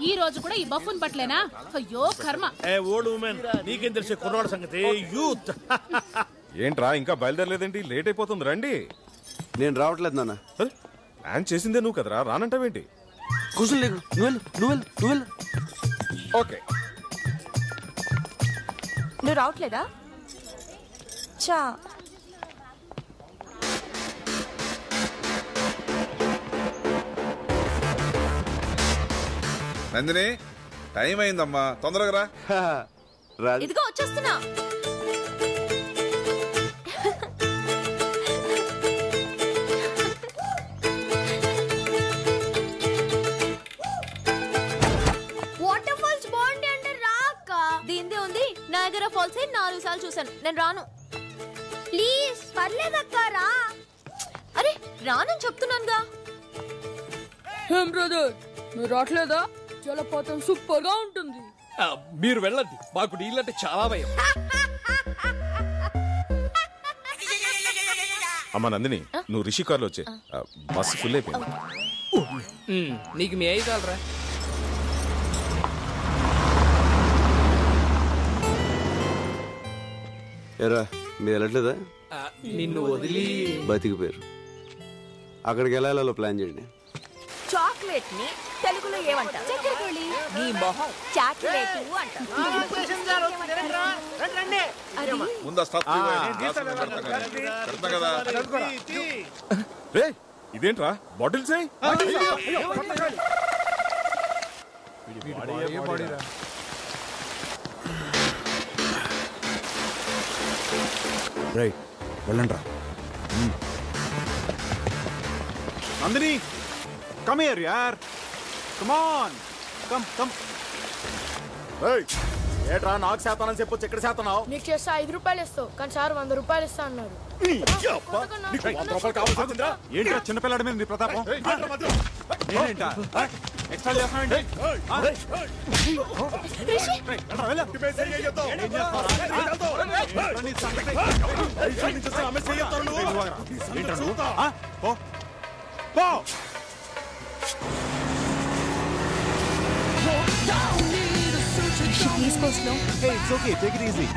ఈ రోజు కూడా ఈ బఫూన్ పట్లేనా? అయ్యో కర్మ. ఓల్డ్ ఉమెన్ నీకేం తెలిసే కుర్రాడు సంగతి. యూత్ ఏంట్రా ఇంకా బయలుదేరలేదేంటి? లేట్ అయిపోతుంది, రండి. నేను రావట్లేదు నాన్న. ప్లాన్ చేసిందే నువ్వు కదరా, రానంటావేంటి? కూర్చొని లేకు, నువ్వు వెళ్ళు. ఓకే. నువ్వు రావట్లేదా? చా నందిని, టైం అయిందమ్మా, తొందరగా రా. ఇదిగో వచ్చేస్తున్నా. వాటర్ ఫాల్స్ బాగుంది అంటే రాక. దీందే ఉంది, నయాగరా ఫాల్స్ 4 సార్లు చూసాను. నేను రాను. ప్లీజ్ పర్లేదక్క రా. అరే రానని చెప్తున్నానుగా. ఏం బ్రదర్, నువ్వు రావట్లేదా? జలపాతం సూపర్ గా ఉంటుంది. మీరు వెళ్ళండి, మాకు నీళ్ళంటే చాలా భయం. అమ్మా నందిని, నువ్వు రిషి కార్లో వచ్చే, బస్సు ఫుల్ అయిపోయింది. నీకు మీ అయ్యి కాలరా? ఎరా మీరు వెళ్ళట్లేదా? నిన్ను వదిలి బతికిపోయారు. అక్కడికి వెళ్ళాలో ప్లాన్ చేయండి. చాక్లెట్ ని తెలుగులో ఏమంటారు? చక్కెరకోళి. నీ మొహం చాక్లెట్ అంటారు. ఇదేంట్రా బాటిల్స్? రైట్, వెళ్ళండి రా. Nandini, come here, yaar. Come on. Come. ఏట్రా నాకు శాతానని చెప్పొచ్చు, ఎక్కడ శాతనావు? నీకు చేస్తా 5 రూపాయలు ఇస్తావు, కానీ సార్ 100 రూపాయలు ఇస్తా అన్నారు. ఏంట్రా చిన్నపిల్లాడి మీద నీ ప్రతాపం? నేనేంటా ఎక్స్ట్రా చేస్తానండి? Please go slow. Hey, it's okay. Take it easy.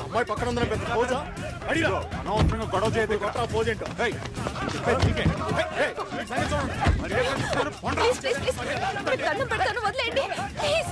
అమ్మాయి పక్కన ఉందని పెద్ద పోజా? అనవసరంగా గొడవ చేయదు. పోజేంటో దండం పెడతాను, వదిలేండి ప్లీజ్.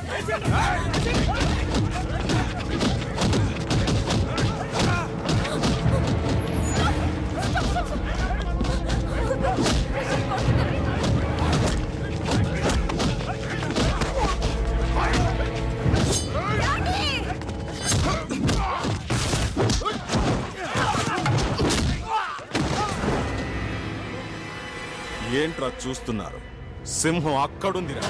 ఏంట్రా చూస్తున్నారు? సింహం అక్కడుందిరా.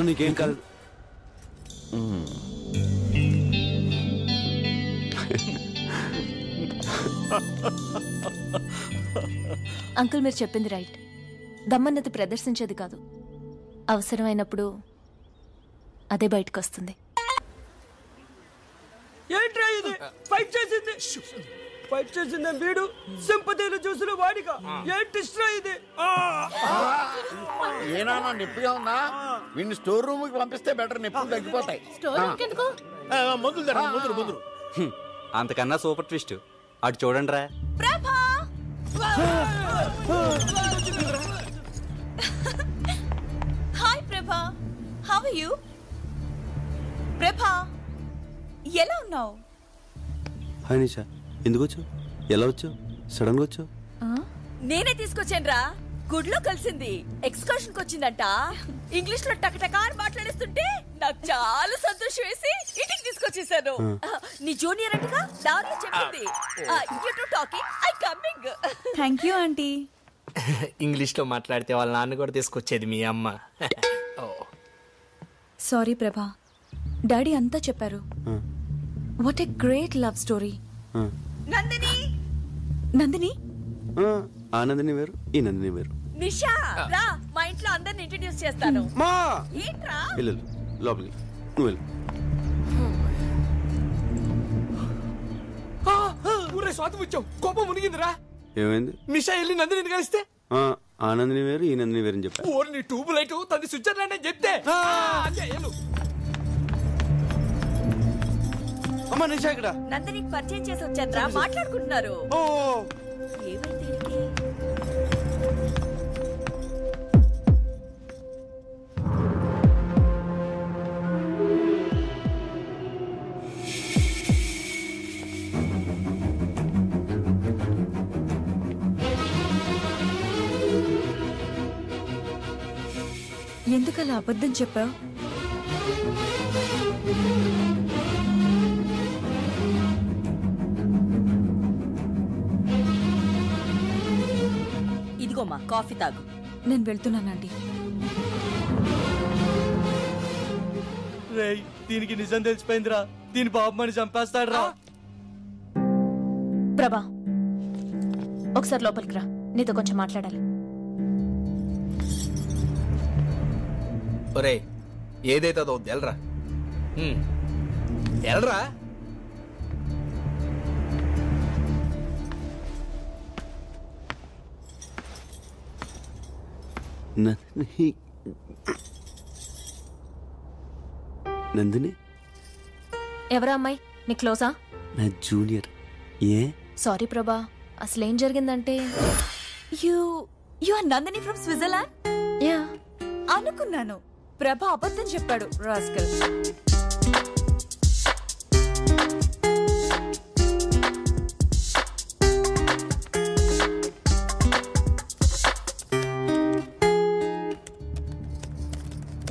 నీకేం కాదు. అంకుల్ మీరు చెప్పింది రైట్. దమ్మన్నది ప్రదర్శించేది కాదు, అవసరమైనప్పుడు అదే బయటకు వస్తుంది. ఏంట్రా ఇది? ఫైట్ చేసింది. ఫైట్ చేసిన వీడు సింపతిలు చూసిన వాడిగా ఏంటి ఇది ఏనా నొప్పిగా ఉందా వీడిని స్టోర్ రూమ్ కి పంపిస్తే బెటర్, నొప్పులు తగ్గిపోతాయి. స్టోర్ రూమ్ ఎందుకు? మందులు అంతకన్నా సూపర్ ట్విస్ట్ అటు చూడండి రా. ప్రభా హాయ్ ప్రభా, హౌ ఆర్ యు? ప్రభా ఎలా ఉన్నావు? హాయ్ నిషా, ఎందుకు వచ్చావు? ఎలా వచ్చావు? సడన్ గా వచ్చావు? నేనే తీసుకొచ్చాను రా. గుడ్లో కలిసింది, ఎక్స్కర్షన్ కి వచ్చిందంట. ఇంగ్లీష్ లో టకటకా మాట్లాడేస్తుంటే నాకు చాలా సంతోషం వేసి ఇంటికి తీసుకొచ్చేసాను. నీ జూనియర్ అంటగా దారిలో చెప్పింది. You to talking, I coming. Thank you aunty. English లో మాట్లాడితే వాళ్ళ నాన్న కూడా తీసుకొచ్చేది మీ అమ్మ. సారీ ప్రభా, డాడీ అంతా చెప్పారు. What a great love story. Nandini Nandini ఆ నందిని వేరు, ఈ నందిని వేరు. నిషా రా, మా ఇంట్లో అందరిని ఇంట్రడ్యూస్ చేస్తాను. మా ఏంట్రా? వెళ్ళు లోపలికి, నువ్వు వెళ్ళు. ఊరే స్వాతం వచ్చావు, కోపం మునిగిందిరా. ఏమైంది? నిషా వెళ్ళి నందిని కలిస్తే ఆ నందిని వేరు, ఈ నందిని వేరు అని చెప్పా. ఓర్ నీ ట్యూబ్ లైట్ తది స్విట్జర్లాండ్ అని చెప్తే అమ్మా నిషా ఇక్కడ. నందినికి పరిచయం చేసి వచ్చారా, మాట్లాడుకుంటున్నారు. ఏమైంది వీడికి? ఎందుకలా అబద్ధం చెప్పావు? ఇదిగోమ్మా కాఫీ తాగు. నేను వెళ్తున్నానండి. రేయ్, దీనికి నిజం తెలిసిపోయిందిరా. దీని బాబుమని చంపేస్తాడు రా. ప్రభా ఒకసారి లోపలికి రా, నీతో కొంచెం మాట్లాడాలి. ఒరే ఏదైతే అదో ఎల్రా, ఎల్రా. నందిని ఎవరా అమ్మాయి? నీ క్లోజా? నా జూనియర్. ఏ? సారీ ప్రభా, అసలేం జరిగిందంటే you are Nandini from Switzerland. Yeah అనుకున్నాను. ప్రభా అబద్ధం చెప్పాడు rascal.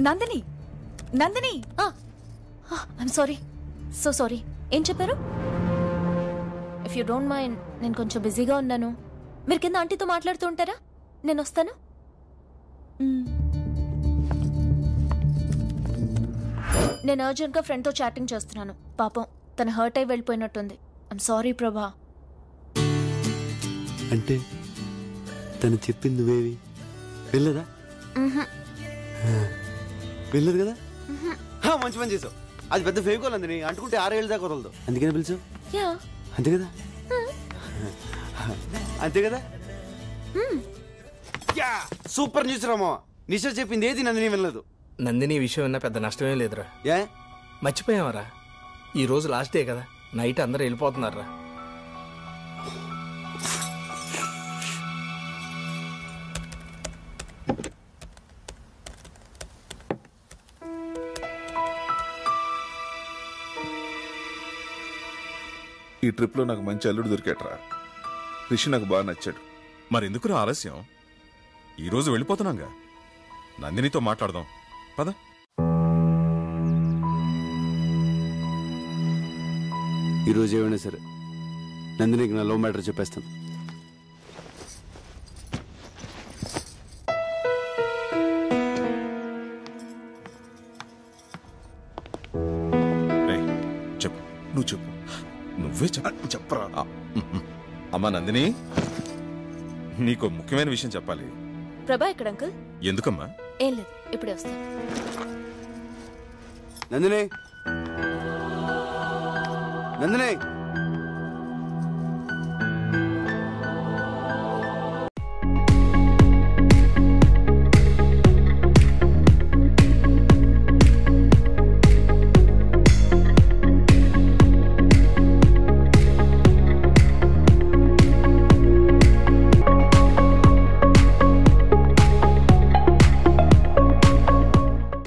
Nandini, Nandini. I'm sorry, so sorry. ఏం చెప్పారు? ఇఫ్ యూ డోంట్ మైండ్, నేను కొంచెం బిజీగా ఉన్నాను. మీరు కింద ఆంటీతో మాట్లాడుతూ ఉంటారా? నేను వస్తాను. నేను అర్జెంట్గా ఫ్రెండ్తో చాటింగ్ చేస్తున్నాను. పాపం తను హర్ట్ అయి వెళ్ళిపోయినట్టుంది. ఐఎమ్ సారీ ప్రభా. అంటే తను చెప్పింది నువ్వేవి వెళ్ళదా? వెళ్ళదు కదా? మంచి పని చేసావు. అది పెద్ద ఫేవికోల్ అంది, అంటుకుంటే 6 ఏళ్ళ దాకా వదలదు. అందుకని పిలిచావు. అంతే కదా? అంతే కదా? Super news Rama. నిషా చెప్పింది ఏది నందిని వెళ్ళదు. నందిని విషయం విన్నా పెద్ద నష్టమే లేదురా. ఏ మర్చిపోయావరా? ఈ రోజు లాస్ట్ డే కదా, నైట్ అందరూ వెళ్ళిపోతున్నారా. ఈ ట్రిప్ లో నాకు మంచి అల్లుడు దొరికాట్రా. రిషి నాకు బాగా నచ్చాడు. మరి ఎందుకు ఆలస్యం? ఈ రోజు వెళ్ళిపోతున్నాగా, నందినితో మాట్లాడదాం పద. ఈరోజు ఏమైనా సరే నందినికి నా లవ్ మ్యాటర్ చెప్పేస్తాను. చెప్పు, నువ్వు చెప్పు. నువ్వే చెప్పరా. అమ్మా నందిని, నీకు ముఖ్యమైన విషయం చెప్పాలి. ప్రభా ఎక్కడ అంకుల్? ఎందుకమ్మా? ఏం లేదు, ఇప్పుడే వస్తాను. నందిని, నందిని.